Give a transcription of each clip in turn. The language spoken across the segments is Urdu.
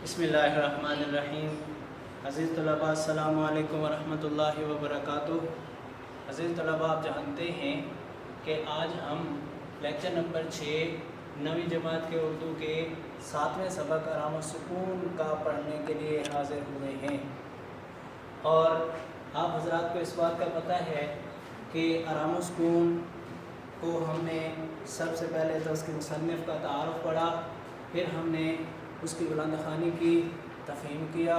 بسم اللہ الرحمن الرحیم۔ عزیز طلباء السلام علیکم ورحمۃ اللہ وبرکاتہ۔ عزیز طلباء، آپ جانتے ہیں کہ آج ہم لیکچر نمبر 6 نویں جماعت کے اردو کے 7ویں سبق آرام و سکون کا پڑھنے کے لیے حاضر ہوئے ہیں، اور آپ حضرات کو اس بات کا پتہ ہے کہ آرام و سکون کو ہم نے سب سے پہلے تو اس کے مصنف کا تعارف پڑھا، پھر ہم نے اس کی بلند خوانی کی تفہیم کیا،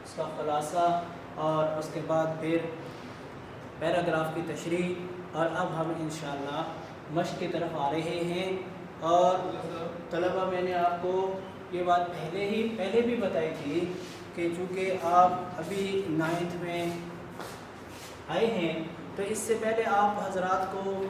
اس کا خلاصہ، اور اس کے بعد پھر پیراگراف کی تشریح، اور اب ہم انشاءاللہ مشق کی طرف آ رہے ہیں۔ اور طلبہ، میں نے آپ کو یہ بات پہلے بھی بتائی تھی کہ چونکہ آپ ابھی 9th میں آئے ہیں، تو اس سے پہلے آپ حضرات کو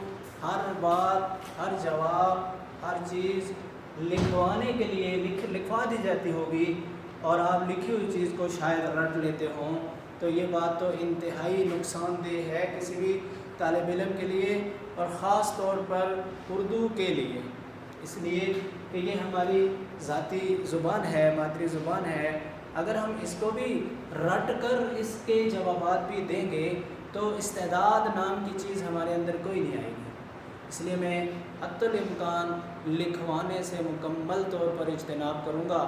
ہر بات، ہر جواب، ہر چیز لکھوانے کے لیے لکھوا دی جاتی ہوگی، اور آپ لکھی ہوئی چیز کو شاید رٹ لیتے ہوں، تو یہ بات تو انتہائی نقصان دہ ہے کسی بھی طالب علم کے لیے، اور خاص طور پر اردو کے لیے، اس لیے کہ یہ ہماری ذاتی زبان ہے، مادری زبان ہے۔ اگر ہم اس کو بھی رٹ کر اس کے جوابات بھی دیں گے تو استعداد نام کی چیز ہمارے اندر کوئی نہیں آئے گی۔ اس لیے میں حتی الامکان لکھوانے سے مکمل طور پر اجتناب کروں گا،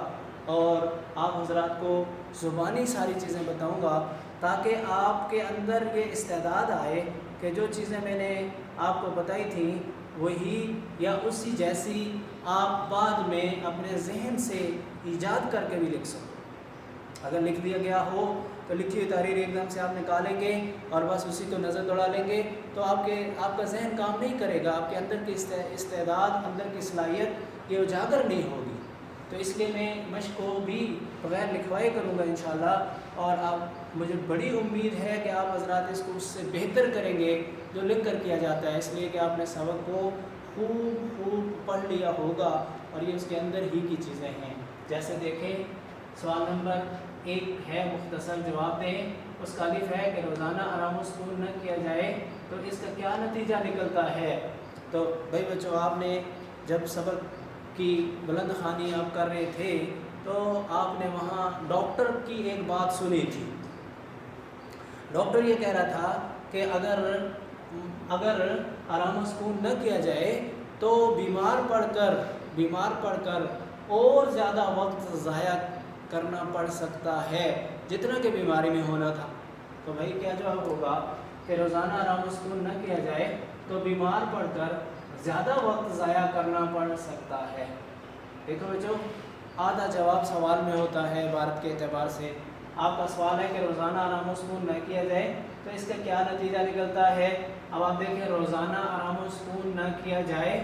اور آپ حضرات کو زبانی ساری چیزیں بتاؤں گا، تاکہ آپ کے اندر یہ استعداد آئے کہ جو چیزیں میں نے آپ کو بتائی تھیں وہی یا اسی جیسی آپ بعد میں اپنے ذہن سے ایجاد کر کے بھی لکھ سکو۔ اگر لکھ دیا گیا ہو تو لکھی ہوئی تحریر ایک دم سے آپ نکالیں گے اور بس اسی کو نظر دوڑا لیں گے تو آپ کا ذہن کام نہیں کرے گا، آپ کے اندر کی استعداد، اندر کی صلاحیت یہ اجاگر نہیں ہوگی۔ تو اس لیے میں مشق کو بھی بغیر لکھوائے کروں گا انشاءاللہ، اور آپ مجھے بڑی امید ہے کہ آپ حضرات اس کو اس سے بہتر کریں گے جو لکھ کر کیا جاتا ہے، اس لیے کہ آپ نے سبق کو خوب پڑھ لیا ہوگا، اور یہ اس کے اندر ہی کی چیزیں ہیں۔ جیسے دیکھیں، سوال نمبر 1 ہے مختصر جواب دیں۔ اس کا الف ہے کہ روزانہ آرام و سکون نہ کیا جائے تو اس کا کیا نتیجہ نکلتا ہے؟ تو بھائی بچوں، آپ نے جب سبق کی بلند خوانی آپ کر رہے تھے تو آپ نے وہاں ڈاکٹر کی ایک بات سنی تھی۔ ڈاکٹر یہ کہہ رہا تھا کہ اگر آرام و سکون نہ کیا جائے تو بیمار پڑ کر اور زیادہ وقت ضائع کرنا پڑ سکتا ہے جتنا کہ بیماری میں ہونا تھا۔ تو بھائی کیا جواب ہوگا کہ روزانہ آرام و سکون نہ کیا جائے تو بیمار پڑ کر زیادہ وقت ضائع کرنا پڑ سکتا ہے۔ دیکھو بچوں، آدھا جواب سوال میں ہوتا ہے عبارت کے اعتبار سے۔ آپ کا سوال ہے کہ روزانہ آرام و سکون نہ کیا جائے تو اس کا کیا نتیجہ نکلتا ہے۔ اب آپ دیکھیں، روزانہ آرام و سکون نہ کیا جائے،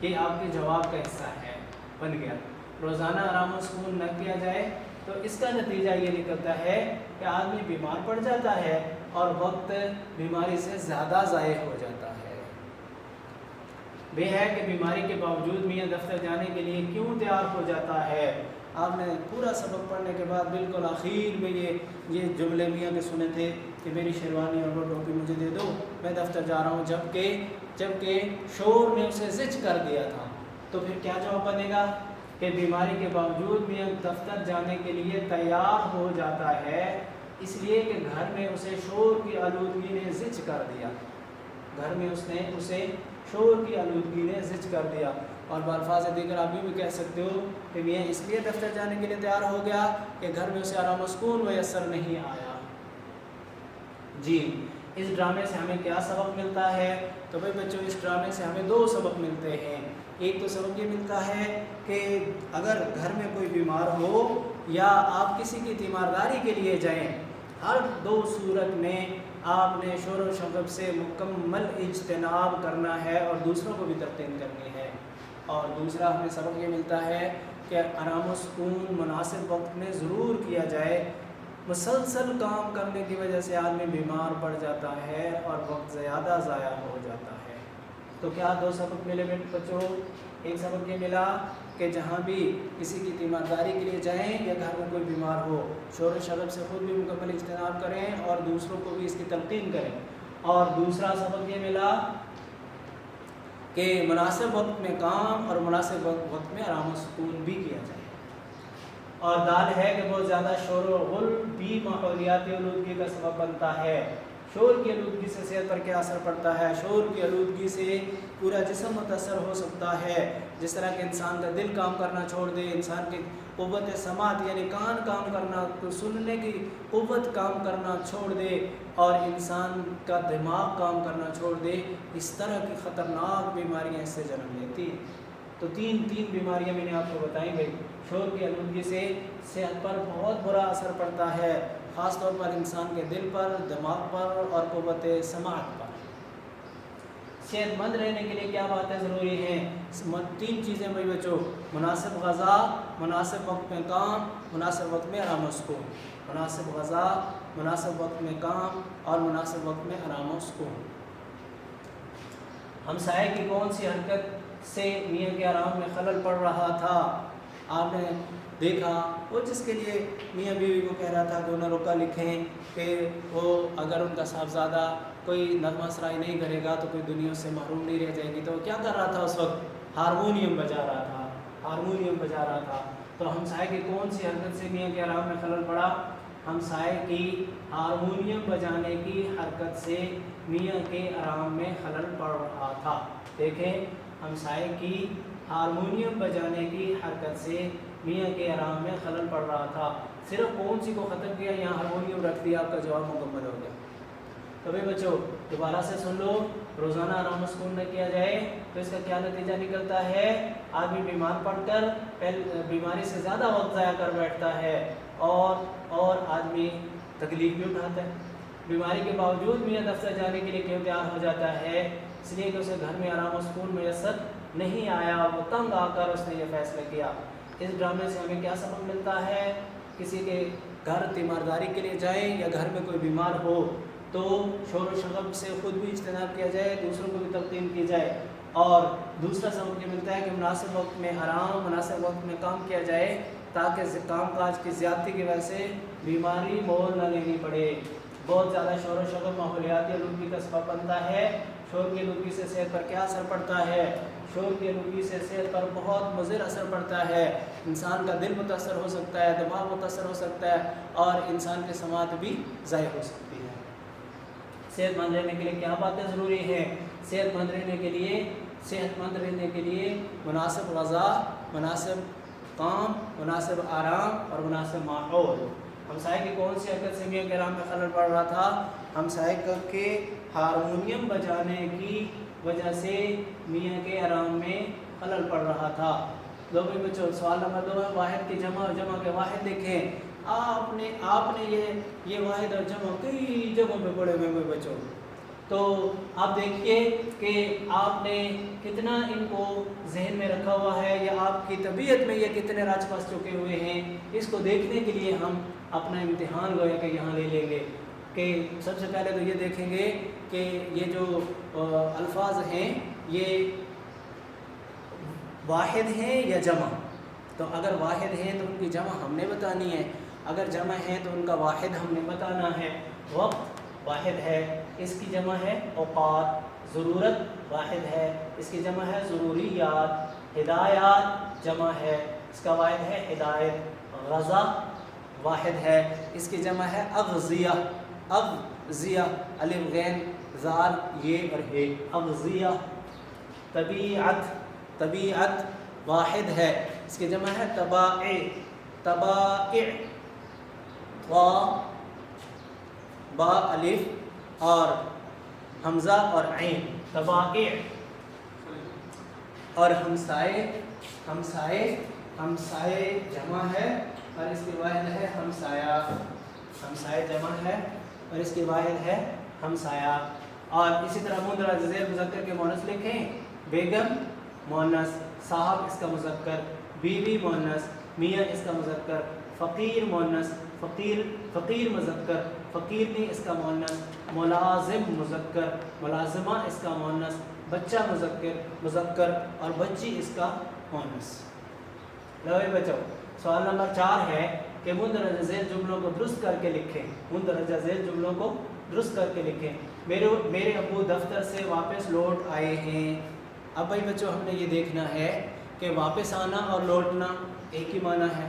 یہ آپ کے جواب کا حصہ ہے، بن گیا۔ روزانہ آرام و سکون نہ کیا جائے تو اس کا نتیجہ یہ نکلتا ہے کہ آدمی بیمار پڑ جاتا ہے اور وقت بیماری سے زیادہ ضائع ہو جاتا ہے۔ یہ ہے کہ بیماری کے باوجود میاں دفتر جانے کے لیے کیوں تیار ہو جاتا ہے۔ آپ نے پورا سبق پڑھنے کے بعد بالکل آخر میں یہ جملے میاں کے سنے تھے کہ میری شیروانی اور وہ ٹوپی مجھے دے دو، میں دفتر جا رہا ہوں، جبکہ شور نے اسے زچ کر دیا تھا۔ تو پھر کیا جواب بنے گا کہ بیماری کے باوجود میاں دفتر جانے کے لیے تیار ہو جاتا ہے، اس لیے کہ گھر میں اسے شور کی آلودگی نے زچ کر دیا۔ گھر میں اسے شور کی آلودگی نے زچ کر دیا۔ اور بالفاظ دیگر آپ بھی کہہ سکتے ہو کہ میاں اس لیے دفتر جانے کے لیے تیار ہو گیا کہ گھر میں اسے آرام و سکون میسر نہیں آیا۔ جی، اس ڈرامے سے ہمیں کیا سبق ملتا ہے؟ تو بھائی بچوں، اس ڈرامے سے ہمیں 2 سبق ملتے ہیں۔ ایک تو سبق یہ ملتا ہے کہ اگر گھر میں کوئی بیمار ہو یا آپ کسی کی تیمارداری کے لیے جائیں، ہر 2 صورت میں آپ نے شور و شغب سے مکمل اجتناب کرنا ہے اور دوسروں کو بھی تلقین کرنی ہے۔ اور دوسرا ہمیں سبق یہ ملتا ہے کہ آرام و سکون مناسب وقت میں ضرور کیا جائے۔ مسلسل کام کرنے کی وجہ سے آدمی بیمار پڑ جاتا ہے اور وقت زیادہ ضائع ہو جاتا ہے۔ تو کیا 2 سبق ملے بچوں؟ ایک سبق یہ ملا کہ جہاں بھی کسی کی تیمارداری کے لیے جائیں یا گھر میں کوئی بیمار ہو، شور و شغب سے خود بھی مکمل اجتناب کریں اور دوسروں کو بھی اس کی تلقین کریں۔ اور دوسرا سبق یہ ملا کہ مناسب وقت میں کام اور مناسب وقت میں آرام و سکون بھی کیا جائے۔ اور دال ہے کہ بہت زیادہ شور و غل بھی ماحولیاتی آلودگی کا سبب بنتا ہے۔ شور کی آلودگی سے صحت پر کیا اثر پڑتا ہے؟ شور کی آلودگی سے پورا جسم متاثر ہو سکتا ہے، جس طرح کہ انسان کا دل کام کرنا چھوڑ دے، انسان کی قوت سماعت یعنی کان کام کرنا، سننے کی قوت کام کرنا چھوڑ دے، اور انسان کا دماغ کام کرنا چھوڑ دے۔ اس طرح کی خطرناک بیماریاں اس سے جنم لیتی ہیں۔ تو تین بیماریاں میں نے آپ کو بتائی گئی۔ شور کی آلودگی سے صحت پر بہت برا اثر پڑتا ہے، خاص طور پر انسان کے دل پر، دماغ پر اور قوت سماعت پر۔ صحت مند رہنے کے لیے کیا باتیں ضروری ہیں؟ 3 چیزیں بھائی بچوں: مناسب غذا، مناسب وقت میں کام، مناسب وقت میں آرام و سکون۔ مناسب غذا، مناسب وقت میں کام اور مناسب وقت میں آرام و سکون۔ ہمسائے کی کون سی حرکت سے میاں کے آرام میں خلل پڑ رہا تھا؟ آپ نے دیکھا وہ جس کے لیے میاں بیوی کو کہہ رہا تھا کہ انہیں رکا لکھیں کہ وہ اگر ان کا صاحبزادہ کوئی نغمہ سرائی نہیں کرے گا تو کوئی دنیا سے محروم نہیں رہ جائے گی۔ تو کیا کر رہا تھا اس وقت؟ ہارمونیم بجا رہا تھا۔ تو ہمسائے کی کون سی حرکت سے میاں کے آرام میں خلل پڑا؟ ہمسائے کی ہارمونیم بجانے کی حرکت سے میاں کے آرام میں خلل پڑ رہا تھا۔ دیکھیں، ہمسائے کی ہارمونیم بجانے کی حرکت سے میاں کے آرام میں خلل پڑ رہا تھا۔ صرف کون سی کو ختم کیا؟ یہاں ہارمونیم رکھ دیا، آپ کا جواب مکمل ہو گیا۔ تو بھائی بچوں دوبارہ سے سن لو، روزانہ آرام و سکون نہ کیا جائے تو اس کا کیا نتیجہ نکلتا ہے؟ آدمی بیمار پڑ کر بیماری سے زیادہ وقت ضائع کر بیٹھتا ہے اور آدمی تکلیف بھی اٹھاتا ہے۔ بیماری کے باوجود میاں دفتر جانے کے لیے کیوں تیار ہو جاتا ہے؟ اس لیے کہ اسے گھر میں آرام و سکون میسر نہیں آیا، وہ تنگ آ کر اس نے یہ فیصلہ کیا۔ اس ڈرامے سے ہمیں کیا سبق ملتا ہے؟ کسی کے گھر تیمارداری کے لیے جائیں یا گھر میں کوئی بیمار ہو تو شور و شغب سے خود بھی اجتناب کیا جائے، دوسروں کو بھی تلقین کی جائے۔ اور دوسرا سبق یہ ملتا ہے کہ مناسب وقت میں آرام، مناسب وقت میں کام کیا جائے تاکہ کام کاج کی زیادتی کی وجہ سے بیماری مول نہ لینی پڑے۔ بہت زیادہ شور و شغب ماحولیاتی آلودگی کا سبب بنتا ہے۔ شور کی آلودگی سے صحت پر کیا اثر پڑتا ہے؟ شور کی آلودگی سے صحت پر بہت مضر اثر پڑتا ہے۔ انسان کا دل متاثر ہو سکتا ہے، دماغ متاثر ہو سکتا ہے اور انسان کی سماعت بھی ضائع ہو سکتی ہے۔ صحت مند رہنے کے لیے کیا باتیں ضروری ہیں؟ صحت مند رہنے کے لیے مناسب غذا، مناسب کام، مناسب آرام اور مناسب ماحول۔ ہمسائے کی کون سی حرکت سے میاں کے آرام میں خلل پڑ رہا تھا؟ ہمسائے کے ہارمونیم بجانے کی وجہ سے میاں کے آرام میں خلل پڑ رہا تھا۔ لو بھائی بچوں، سوال نمبر 2 ہے واحد کی جمع اور جمع کے واحد لکھیں۔ آپ نے یہ واحد اور جمع کئی جگہوں پہ پڑھے ہوئے بچوں، تو آپ دیکھیے کہ آپ نے کتنا ان کو ذہن میں رکھا ہوا ہے یا آپ کی طبیعت میں یہ کتنے راج پاس چکے ہوئے ہیں۔ اس کو دیکھنے کے لیے ہم اپنا امتحان گویا کہ یہاں لے لیں گے کہ سب سے پہلے تو یہ دیکھیں گے کہ یہ جو الفاظ ہیں یہ واحد ہیں یا جمع۔ تو اگر واحد ہیں تو ان کی جمع ہم نے بتانی ہے، اگر جمع ہے تو ان کا واحد ہم نے بتانا ہے۔ وقت واحد ہے، اس کی جمع ہے اوقات۔ ضرورت واحد ہے، اس کی جمع ہے ضروریات۔ ہدایات جمع ہے، اس کا واحد ہے ہدایت۔ غذا واحد ہے، اس کی جمع ہے اغذیہ۔ اغذیہ، الف غین زال یہ اور ہے، اغذیہ۔ طبیعت واحد ہے، اس کی جمع ہے طبائع۔ طبائع، با الف اور حمزہ اور عین، طبائع۔ اور ہمسائے جمع ہے اور اس کی واحد ہے ہمسایہ۔ ہمسائے جمع ہے اور اس کی واحد ہے ہمسایہ۔ اور اسی طرح مندرجہ ذیل مذکر کے مؤنث لکھیں۔ بیگم مؤنث، صاحب اس کا مذکر، بیوی مؤنث، میاں اس کا مذکر، فقیر مؤنث، فقیر مذکر، فقیرنی اس کا مؤنث، ملازم مذکر، ملازمہ اس کا مؤنث، بچہ مذکر اور بچی اس کا مؤنث۔ لو بچوں، سوال نمبر 4 ہے کہ مندرجہ ذیل جملوں کو درست کر کے لکھیں۔ مندرجہ ذیل جملوں کو درست کر کے لکھیں۔ میرے ابو دفتر سے واپس لوٹ آئے ہیں۔ اب بھائی بچوں ہم نے یہ دیکھنا ہے کہ واپس آنا اور لوٹنا ایک ہی معنی ہے،